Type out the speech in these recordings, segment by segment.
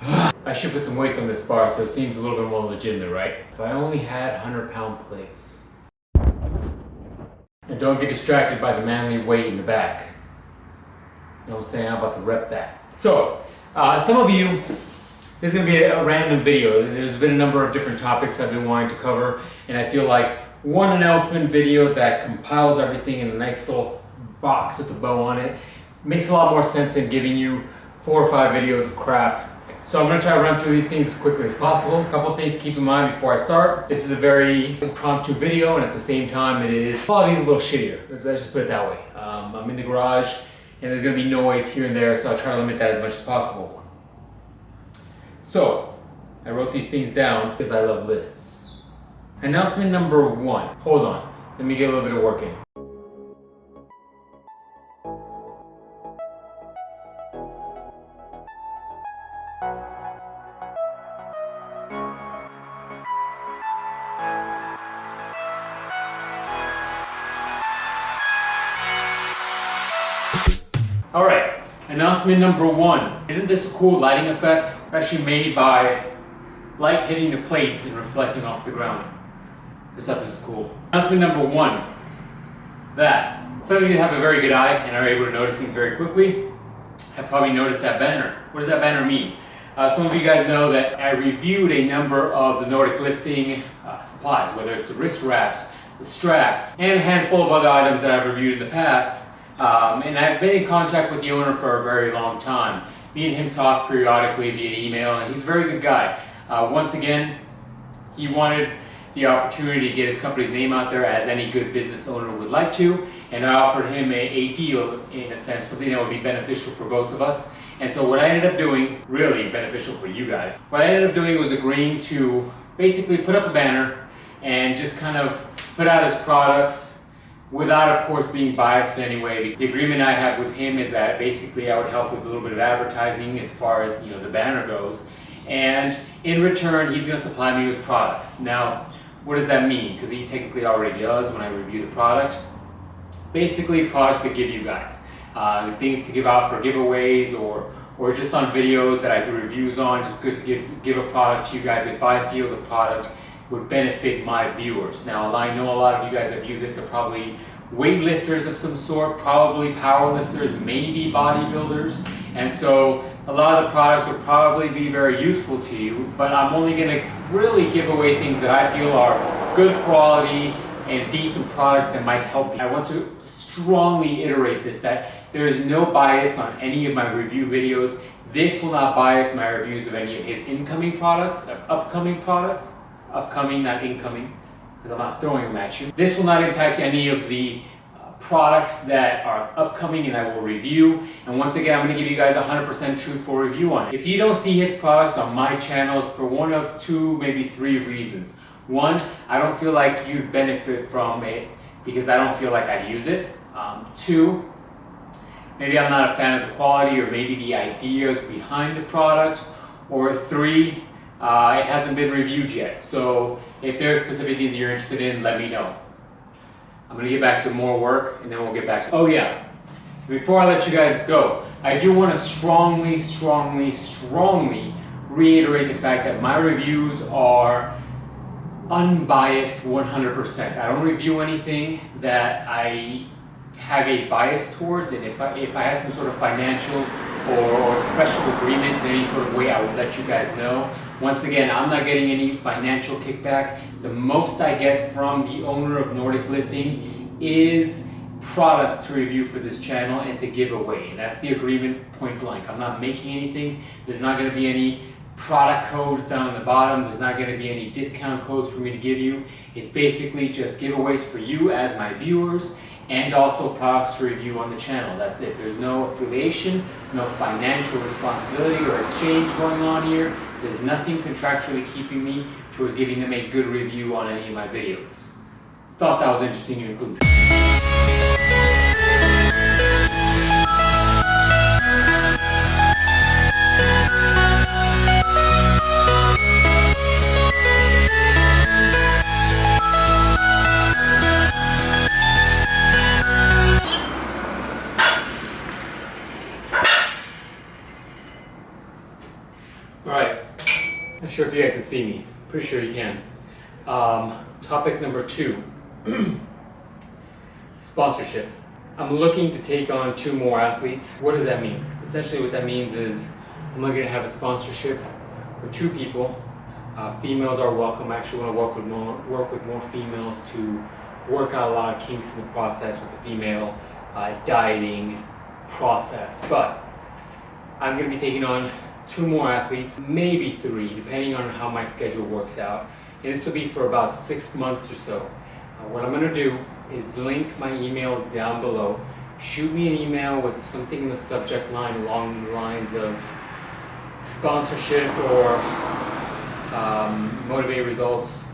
I should put some weights on this bar so it seems a little bit more legitimate, right? If I only had 100-pound plates. And don't get distracted by the manly weight in the back. You know what I'm saying? I'm about to rep that. So, some of you, this is going to be a random video. There's been a number of different topics I've been wanting to cover, and I feel like one announcement video that compiles everything in a nice little box with a bow on it makes a lot more sense than giving you 4 or 5 videos of crap. So I'm going to try to run through these things as quickly as possible. A couple of things to keep in mind before I start. This is a very impromptu video, and at the same time quality is a little shittier. Let's just put it that way. I'm in the garage and there's going to be noise here and there, so I'll try to limit that as much as possible. So I wrote these things down because I love lists. Announcement number 1. Hold on, let me get a little bit of work in. Alright, announcement number 1. Isn't this a cool lighting effect? Actually made by light hitting the plates and reflecting off the ground. I just thought this is cool. Announcement number 1. That. Some of you have a very good eye and are able to notice things very quickly. Have probably noticed that banner. What does that banner mean? Some of you guys know that I reviewed a number of the Nordic lifting supplies, whether it's the wrist wraps, the straps, and a handful of other items that I've reviewed in the past. And I've been in contact with the owner for a very long time. Me and him talk periodically via email, and he's a very good guy. Once again, he wanted the opportunity to get his company's name out there as any good business owner would like to, and I offered him a deal, in a sense, something that would be beneficial for both of us. And so what I ended up doing, really beneficial for you guys, what I ended up doing was agreeing to basically put up a banner and just kind of put out his products without, of course, being biased in any way. The agreement I have with him is that basically I would help with a little bit of advertising as far as the banner goes, and in return he's going to supply me with products. Now, what does that mean? Because he technically already does when I review the product. Basically, products to give you guys, things to give out for giveaways or just on videos that I do reviews on. Just good to give a product to you guys if I feel the product would benefit my viewers. Now, I know a lot of you guys that view this are probably weightlifters of some sort, probably powerlifters, maybe bodybuilders, and so a lot of the products will probably be very useful to you, but I'm only gonna really give away things that I feel are good quality and decent products that might help you. I want to strongly iterate this, that there is no bias on any of my review videos. This will not bias my reviews of any of his incoming products, upcoming products. Upcoming, not incoming, because I'm not throwing them at you. This will not impact any of the products that are upcoming and I will review. And once again, I'm going to give you guys 100% truthful review on it. If you don't see his products on my channel, it's for one of 2, maybe 3 reasons. 1, I don't feel like you'd benefit from it because I don't feel like I'd use it. 2, maybe I'm not a fan of the quality or maybe the ideas behind the product. Or 3, it hasn't been reviewed yet, so if there are specific things you're interested in, let me know. I'm going to get back to more work and then we'll get back to... Oh yeah, before I let you guys go, I do want to strongly reiterate the fact that my reviews are unbiased 100%. I don't review anything that I have a bias towards, and if I had some sort of financial or special agreement in any sort of way, I would let you guys know. Once again, I'm not getting any financial kickback. The most I get from the owner of Nordic Lifting is products to review for this channel and to give away. And that's the agreement, point blank. I'm not making anything. There's not going to be any product codes down the bottom. There's not going to be any discount codes for me to give you. It's basically just giveaways for you as my viewers, and also products to review on the channel. That's it. There's no affiliation, no financial responsibility or exchange going on here. There's nothing contractually keeping me towards giving them a good review on any of my videos. Thought that was interesting to include. Alright, not sure if you guys can see me. Pretty sure you can. Topic number 2. Sponsorships. I'm looking to take on 2 more athletes. What does that mean? Essentially what that means is I'm looking to have a sponsorship for 2 people. Females are welcome. I actually want to work with more females to work out a lot of kinks in the process with the female dieting process. But I'm going to be taking on 2 more athletes, maybe 3, depending on how my schedule works out. And this will be for about 6 months or so. What I'm going to do is link my email down below. Shoot me an email with something in the subject line along the lines of sponsorship or motivated results,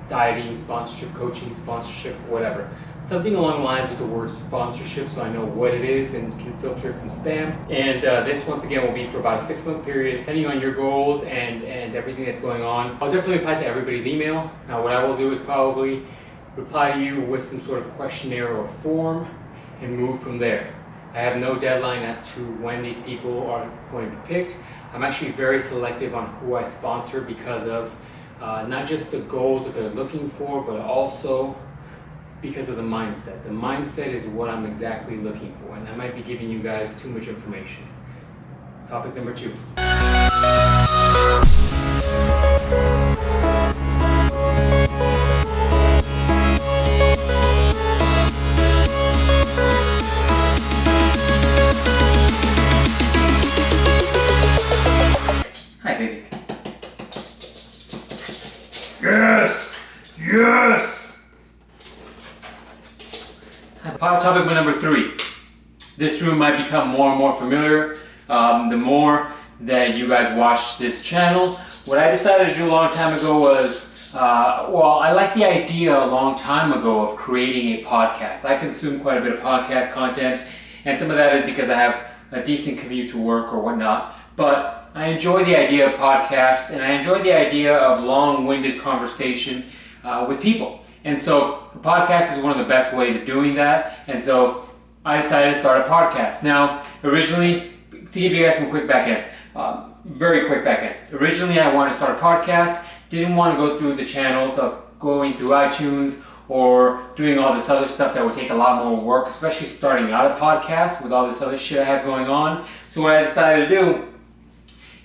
dieting, sponsorship, coaching, sponsorship, whatever. Something along the lines with the word sponsorship so I know what it is and can filter it from spam. And this once again will be for about a 6-month period, depending on your goals and everything that's going on. I'll definitely reply to everybody's email. Now what I will do is probably reply to you with some sort of questionnaire or form and move from there. I have no deadline as to when these people are going to be picked. I'm actually very selective on who I sponsor because of not just the goals that they're looking for, but also because of the mindset. The mindset is what I'm exactly looking for, and I might be giving you guys too much information. Topic number 2. Hi, baby. Yes! Yes! Topic number 3. This room might become more and more familiar the more that you guys watch this channel. What I decided to do a long time ago was, I liked the idea a long time ago of creating a podcast. I consume quite a bit of podcast content, and some of that is because I have a decent commute to work or whatnot. But I enjoy the idea of podcasts, and I enjoy the idea of long-winded conversation with people. And so a podcast is one of the best ways of doing that. And so I decided to start a podcast. Now, originally, to give you guys some quick back end, very quick back end. Originally, I wanted to start a podcast. Didn't want to go through the channels of going through iTunes or doing all this other stuff that would take a lot more work, especially starting out a podcast with all this other shit I have going on. So what I decided to do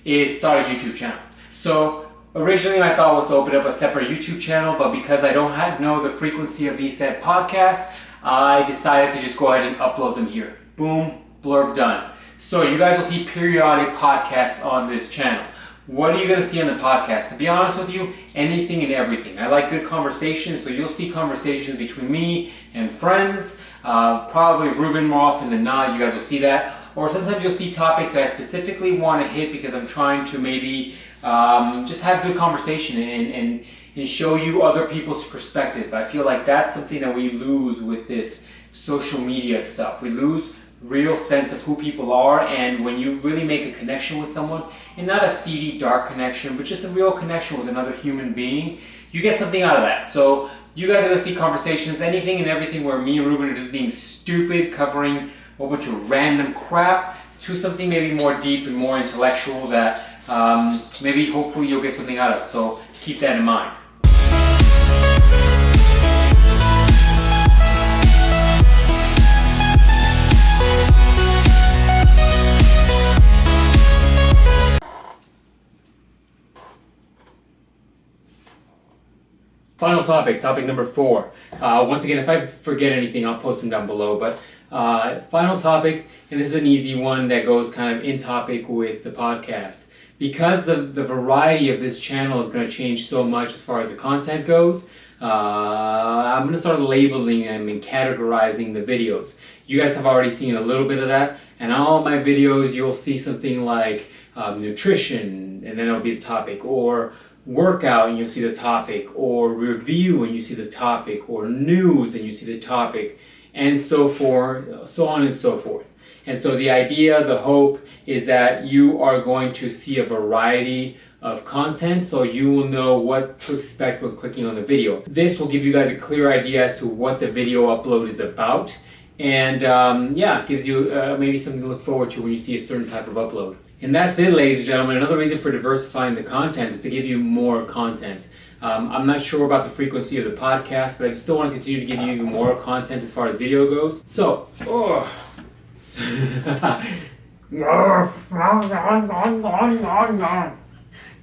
is start a YouTube channel. So originally my thought was to open up a separate YouTube channel, but because I don't know the frequency of these said podcasts, I decided to just go ahead and upload them here. Boom, blurb, done. So you guys will see periodic podcasts on this channel. What are you going to see on the podcast? To be honest with you, anything and everything. I like good conversations, so you'll see conversations between me and friends, probably Ruben more often than not, you guys will see that. Or sometimes you'll see topics that I specifically want to hit because I'm trying to maybe just have good conversation and show you other people's perspective. I feel like that's something that we lose with this social media stuff. We lose real sense of who people are, and when you really make a connection with someone, and not a seedy, dark connection, but just a real connection with another human being, you get something out of that. So you guys are going to see conversations, anything and everything where me and Ruben are just being stupid, covering a whole bunch of random crap, to something maybe more deep and more intellectual that maybe hopefully you'll get something out of. So keep that in mind. Final topic, topic number 4. Once again, if I forget anything, I'll post them down below. But final topic, and this is an easy one that goes kind of in topic with the podcast. Because the variety of this channel is going to change so much as far as the content goes, I'm going to start labeling them and categorizing the videos. You guys have already seen a little bit of that, and on all my videos you'll see something like nutrition, and then it'll be the topic, or workout and you'll see the topic, or review and you see the topic, or news and you see the topic, and so forth, so on and so forth. And so the idea, the hope is that you are going to see a variety of content, so you will know what to expect when clicking on the video. This will give you guys a clear idea as to what the video upload is about, and yeah, it gives you maybe something to look forward to when you see a certain type of upload. And that's it, ladies and gentlemen. Another reason for diversifying the content is to give you more content. I'm not sure about the frequency of the podcast, but I still want to continue to give you even more content as far as video goes. So,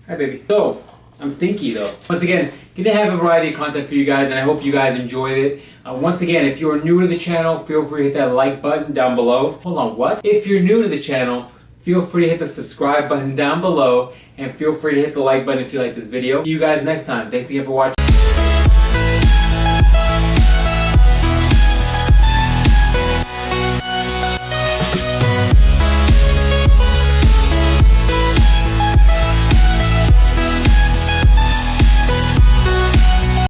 hi baby. So, I'm stinky though. Once again, gonna have a variety of content for you guys, and I hope you guys enjoyed it. Once again, if you're new to the channel, feel free to hit that like button down below. Hold on, what? If you're new to the channel, feel free to hit the subscribe button down below, and feel free to hit the like button if you like this video. See you guys next time. Thanks again for watching.